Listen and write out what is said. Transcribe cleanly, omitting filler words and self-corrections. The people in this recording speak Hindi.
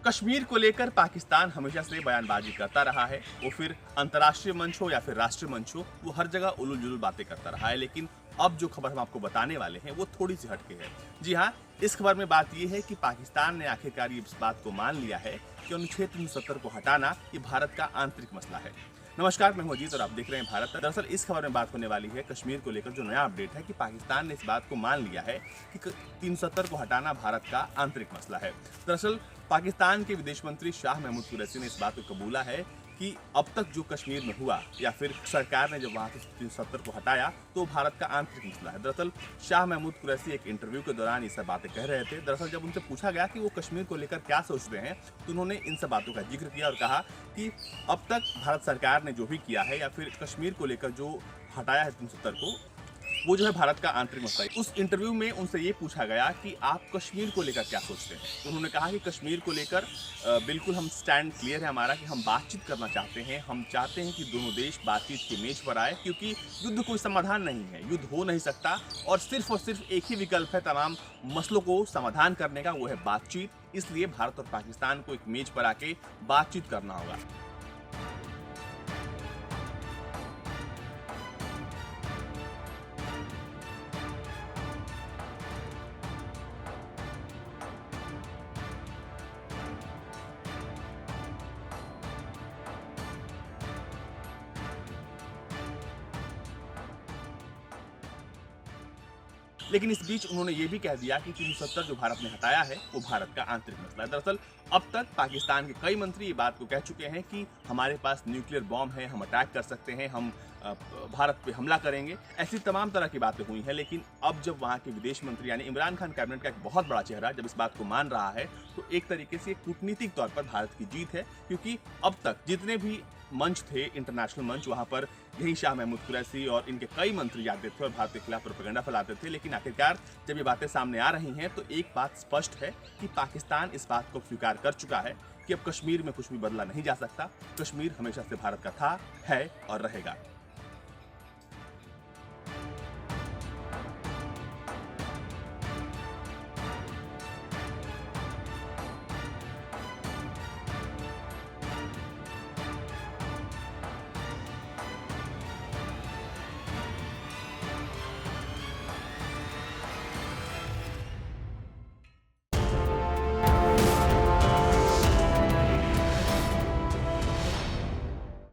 कश्मीर को लेकर पाकिस्तान हमेशा से बयानबाजी करता रहा है। वो फिर अंतर्राष्ट्रीय मंच हो या फिर राष्ट्रीय मंच हो, वो हर जगह उलूल जुलूल बातें करता रहा है। लेकिन अब जो खबर हम आपको बताने वाले हैं वो थोड़ी सी हटके है। जी हाँ, इस खबर में बात यह है कि पाकिस्तान ने आखिरकार इस बात को मान लिया है कि अनुच्छेद 370 को हटाना ये भारत का आंतरिक मसला है। नमस्कार, मैं हूं अजीत और आप देख रहे हैं भारत। दरअसल इस खबर में बात होने वाली है कश्मीर को लेकर जो नया अपडेट है कि पाकिस्तान ने इस बात को मान लिया है कि 370 को हटाना भारत का आंतरिक मसला है। दरअसल पाकिस्तान के विदेश मंत्री शाह महमूद कुरैशी ने इस बात को कबूला है कि अब तक जो कश्मीर में हुआ या फिर सरकार ने जब वहां से 370 को हटाया तो भारत का आंतरिक मसला है। दरअसल शाह महमूद कुरैशी एक इंटरव्यू के दौरान ये सब बातें कह रहे थे। दरअसल जब उनसे पूछा गया कि वो कश्मीर को लेकर क्या सोचते हैं तो उन्होंने इन सब बातों का जिक्र किया और कहा कि अब तक भारत सरकार ने जो भी किया है या फिर कश्मीर को लेकर जो हटाया है 370 को, वो जो है भारत का आंतरिक मसला है। उस इंटरव्यू में उनसे ये पूछा गया कि आप कश्मीर को लेकर क्या सोचते हैं। तो उन्होंने कहा कि कश्मीर को लेकर बिल्कुल हम स्टैंड क्लियर है हमारा कि हम बातचीत करना चाहते हैं। हम चाहते हैं कि दोनों देश बातचीत की मेज पर आए, क्योंकि युद्ध कोई समाधान नहीं है, युद्ध हो नहीं सकता और सिर्फ एक ही विकल्प है तमाम मसलों को समाधान करने का, वो है बातचीत। इसलिए भारत और पाकिस्तान को एक मेज पर आके बातचीत करना होगा। लेकिन इस बीच उन्होंने ये भी कह दिया कि 370 जो भारत ने हटाया है वो भारत का आंतरिक मसला है। दरअसल अब तक पाकिस्तान के कई मंत्री ये बात को कह चुके हैं कि हमारे पास न्यूक्लियर बॉम्ब है, हम अटैक कर सकते हैं, हम भारत पे हमला करेंगे। ऐसी तमाम तरह की बातें हुई हैं। लेकिन अब जब वहाँ के विदेश मंत्री यानी इमरान खान कैबिनेट का एक बहुत बड़ा चेहरा जब इस बात को मान रहा है तो एक तरीके से कूटनीतिक तौर पर भारत की जीत है, क्योंकि अब तक जितने भी मंच थे, इंटरनेशनल मंच, वहाँ पर यही शाह महमूद कुरैशी और इनके कई मंत्री जाते थे और भारत के खिलाफ प्रोपेगेंडा फैलाते थे। लेकिन आखिरकार जब ये बातें सामने आ रही हैं तो एक बात स्पष्ट है कि पाकिस्तान इस बात को स्वीकार कर चुका है कि अब कश्मीर में कुछ भी बदला नहीं जा सकता। कश्मीर हमेशा से भारत का था, है और रहेगा।